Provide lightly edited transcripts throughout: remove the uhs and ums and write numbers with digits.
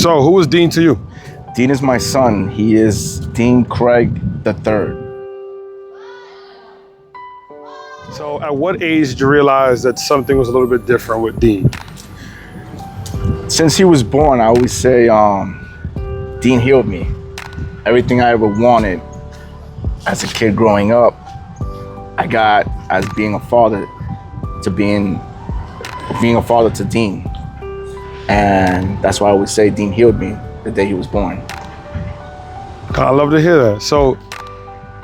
So who was Dean to you? Dean is my son. He is Dean Craig III. So at what age did you realize that something was a little bit different with Dean? Since he was born, I always say Dean healed me. Everything I ever wanted as a kid growing up, I got as being a father to being a father to Dean. And that's why I always say Dean healed me the day he was born. I love to hear that. So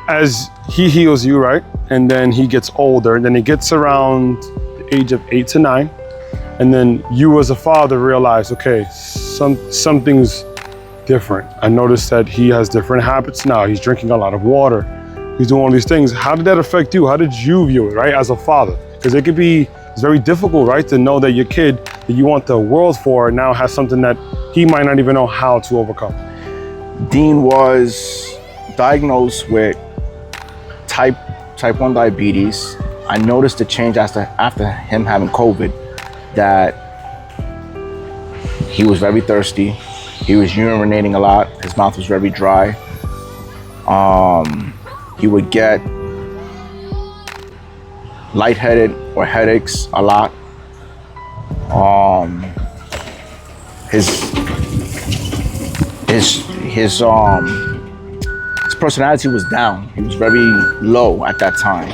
as he heals you, right? And then he gets older, and then he gets around the age of 8 to 9. And then you as a father realize, okay, something's different. I noticed that he has different habits now. He's drinking a lot of water. He's doing all these things. How did that affect you? How did you view it, right? As a father? Because it's very difficult, right? To know that your kid that you want the world for now has something that he might not even know how to overcome. Dean was diagnosed with type 1 diabetes. I noticed the change after him having COVID, that he was very thirsty. He was urinating a lot. His mouth was very dry. He would get lightheaded or headaches a lot. His personality was down. He was very low at that time.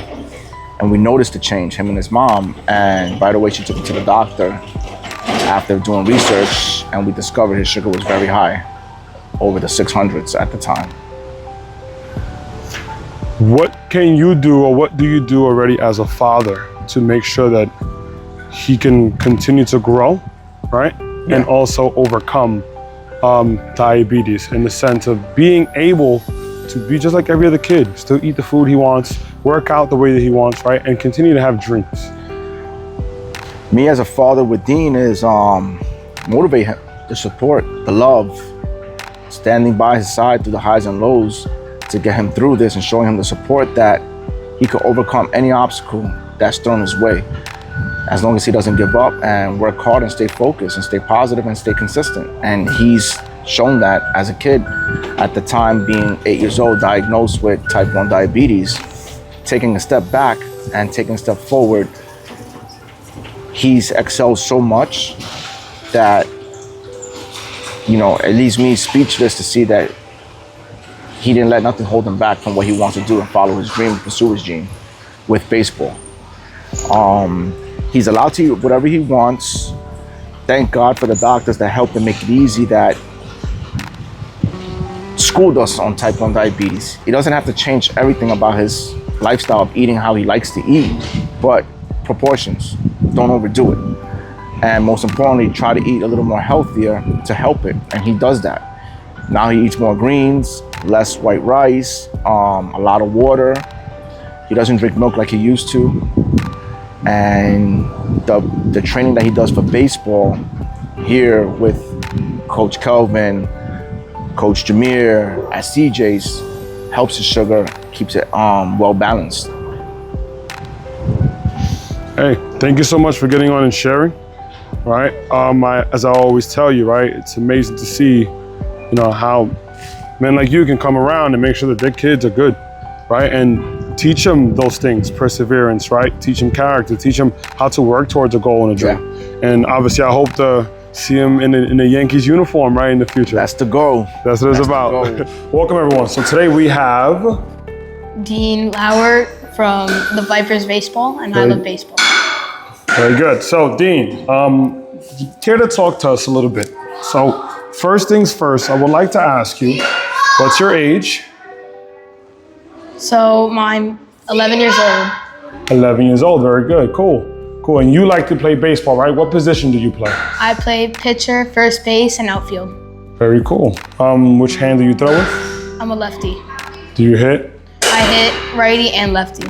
And we noticed the change, him and his mom. And by the way, she took him to the doctor after doing research, and we discovered his sugar was very high, over the 600s at the time. What can you do, or what do you do already as a father to make sure that he can continue to grow, right? Yeah. And also overcome diabetes, in the sense of being able to be just like every other kid, still eat the food he wants, work out the way that he wants, right? And continue to have dreams. Me as a father with Dean is motivate him, the support, the love, standing by his side through the highs and lows to get him through this, and showing him the support that he could overcome any obstacle that's thrown his way, as long as he doesn't give up and work hard and stay focused and stay positive and stay consistent. And he's shown that as a kid. At the time, being 8 years old, diagnosed with type 1 diabetes, taking a step back and taking a step forward, he's excelled so much that, it leaves me speechless to see that he didn't let nothing hold him back from what he wants to do and follow his dream, pursue his dream with baseball. He's allowed to eat whatever he wants. Thank God for the doctors that helped him make it easy, that schooled us on type 1 diabetes. He doesn't have to change everything about his lifestyle of eating how he likes to eat, but proportions. Don't overdo it. And most importantly, try to eat a little more healthier to help it. And he does that. Now he eats more greens, less white rice, a lot of water. He doesn't drink milk like he used to. And the training that he does for baseball here with Coach Kelvin, Coach Jameer at CJ's helps his sugar, keeps it well balanced. Hey, thank you so much for getting on and sharing, right? As I always tell you, right, it's amazing to see, how men like you can come around and make sure that their kids are good, right? And teach them those things, perseverance, right? Teach them character, teach them how to work towards a goal and a dream. Yeah. And obviously, I hope to see him in a Yankees uniform, right, in the future. That's the goal. That's what it's about. Welcome, everyone. So today we have Dean Lauer from the Vipers Baseball, and I love baseball. Very good. So, Dean, care to talk to us a little bit? So, first things first, I would like to ask you, what's your age? So, I'm 11 years old. 11 years old. Very good. Cool. And you like to play baseball, right? What position do you play? I play pitcher, first base, and outfield. Very cool. Which hand do you throw with? I'm a lefty. Do you hit? I hit righty and lefty.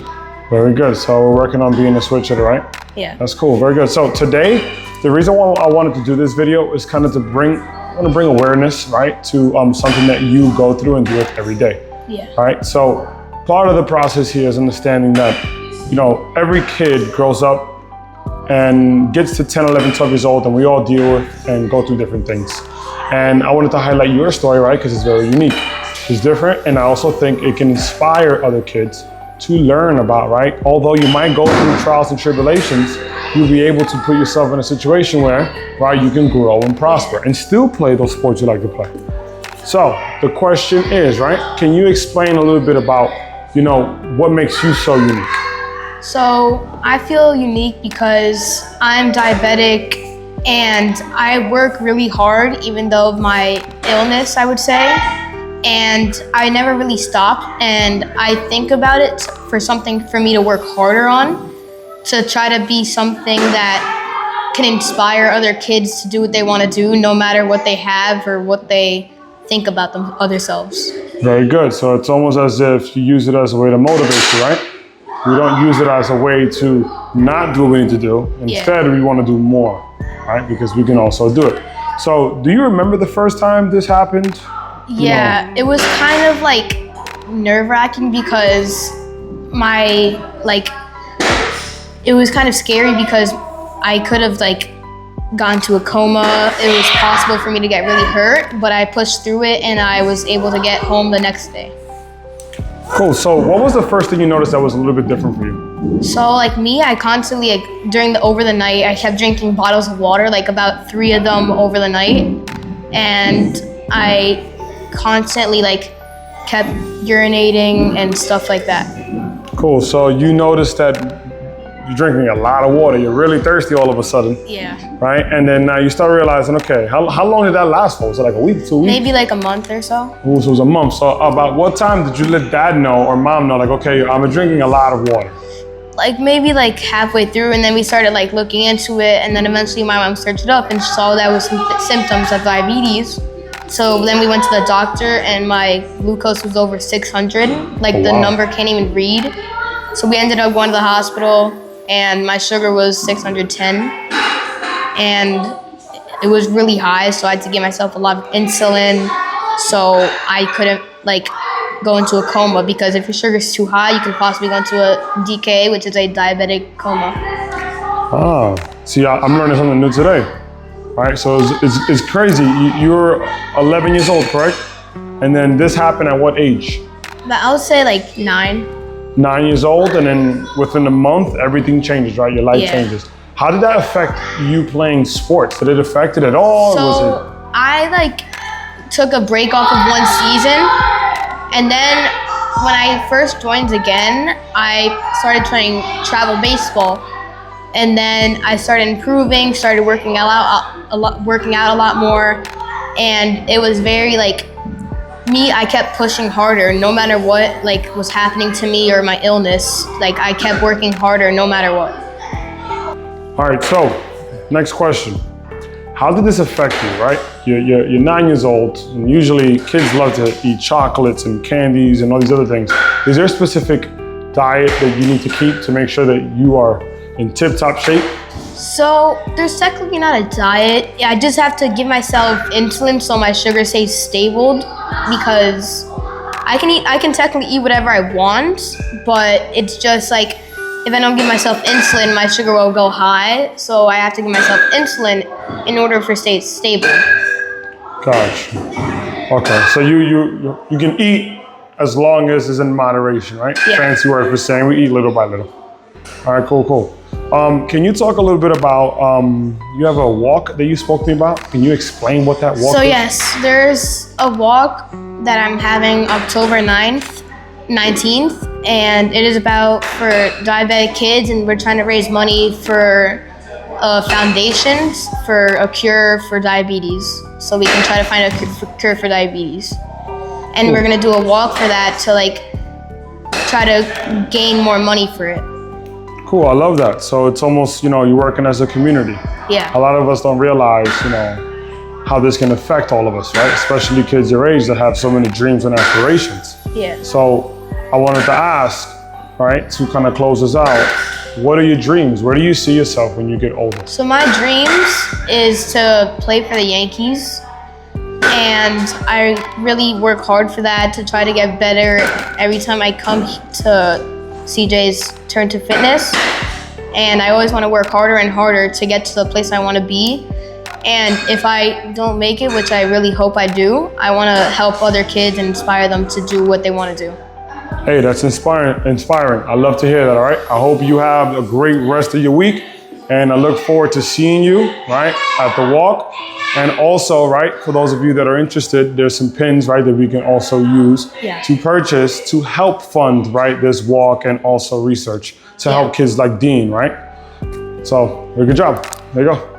Very good. So we're working on being a switch hitter, right? Yeah. That's cool. Very good. So today, the reason why I wanted to do this video is kind of to bring awareness, right, to something that you go through and do it every day. Yeah. Right. So part of the process here is understanding that, every kid grows up and gets to 10, 11, 12 years old, and we all deal with and go through different things. And I wanted to highlight your story, right? Because it's very unique. It's different, and I also think it can inspire other kids to learn about, right? Although you might go through trials and tribulations, you'll be able to put yourself in a situation where, right, you can grow and prosper and still play those sports you like to play. So the question is, right, can you explain a little bit about, what makes you so unique? So I feel unique because I'm diabetic and I work really hard, even though of my illness, I would say. And I never really stop, and I think about it for something for me to work harder on, to try to be something that can inspire other kids to do what they want to do, no matter what they have or what they think about themselves. Very good. So it's almost as if you use it as a way to motivate you, right? We don't use it as a way to not do what we need to do. Instead, we want to do more, right? Because we can also do it. So do you remember the first time this happened? Yeah, it was kind of like nerve-wracking because it was kind of scary because I could have gone to a coma. It was possible for me to get really hurt, but I pushed through it and I was able to get home the next day. Cool. So what was the first thing you noticed that was a little bit different for you? So me, I constantly, over the night, I kept drinking bottles of water, about 3 of them over the night. And I constantly kept urinating and stuff like that. Cool. So you noticed that you're drinking a lot of water. You're really thirsty all of a sudden. Yeah. Right? And then now you start realizing, okay, how long did that last for? Was it like a week, 2 weeks? Maybe a month or so. Ooh, so it was a month. So about what time did you let dad know or mom know, okay, I'm drinking a lot of water? Maybe halfway through, and then we started looking into it, and then eventually my mom searched it up and saw that was some symptoms of diabetes. So then we went to the doctor and my glucose was over 600. The number can't even read. So we ended up going to the hospital and my sugar was 610. And it was really high, so I had to give myself a lot of insulin so I couldn't go into a coma, because if your sugar's too high, you can possibly go into a DKA, which is a diabetic coma. Ah, see, I'm learning something new today. Right, so it's crazy. You're 11 years old, correct? And then this happened at what age? But I would say 9. 9 years old, and then within a month, everything changes, right? Your life changes. How did that affect you playing sports? Did it affect it at all? So I took a break off of 1 season, and then when I first joined again, I started playing travel baseball. And then I started improving, started working out a lot more, and it was very I kept pushing harder no matter what was happening to me or my illness. I kept working harder no matter what. All right, so next question. How did this affect you, right? You're 9 years old, and usually kids love to eat chocolates and candies and all these other things. Is there a specific diet that you need to keep to make sure that you are in tip-top shape? So there's technically not a diet. I just have to give myself insulin so my sugar stays stable, because I can technically eat whatever I want, but it's just if I don't give myself insulin, my sugar will go high. So I have to give myself insulin in order for it to stay stable. Gotcha. Okay, so you can eat as long as it's in moderation, right? Yeah. Fancy word for saying we eat little by little. All right, cool. Can you talk a little bit about, you have a walk that you spoke to me about? Can you explain what that walk is? So yes, there's a walk that I'm having October 19th, and it is about for diabetic kids, and we're trying to raise money for foundations for a cure for diabetes, so we can try to find a cure for diabetes. And we're gonna do a walk for that to try to gain more money for it. Cool, I love that. So it's almost, you're working as a community. Yeah. A lot of us don't realize, how this can affect all of us, right? Especially kids your age that have so many dreams and aspirations. Yeah. So I wanted to ask, right, to kind of close this out, what are your dreams? Where do you see yourself when you get older? So my dreams is to play for the Yankees, and I really work hard for that, to try to get better every time I come to CJ's Turn to Fitness. and I always want to work harder and harder to get to the place I want to be. And if I don't make it, which I really hope I do, I want to help other kids and inspire them to do what they want to do. Hey, that's inspiring. I love to hear that, all right? I hope you have a great rest of your week, and I look forward to seeing you, right, at the walk. And also, right, for those of you that are interested, there's some pins, right, that we can also use to purchase to help fund, right, this walk and also research to help kids like Dean, right? So, very good job. There you go.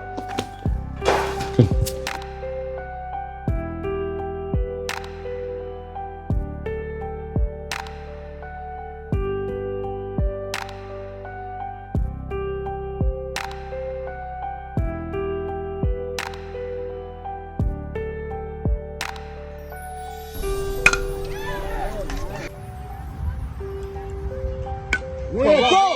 Go!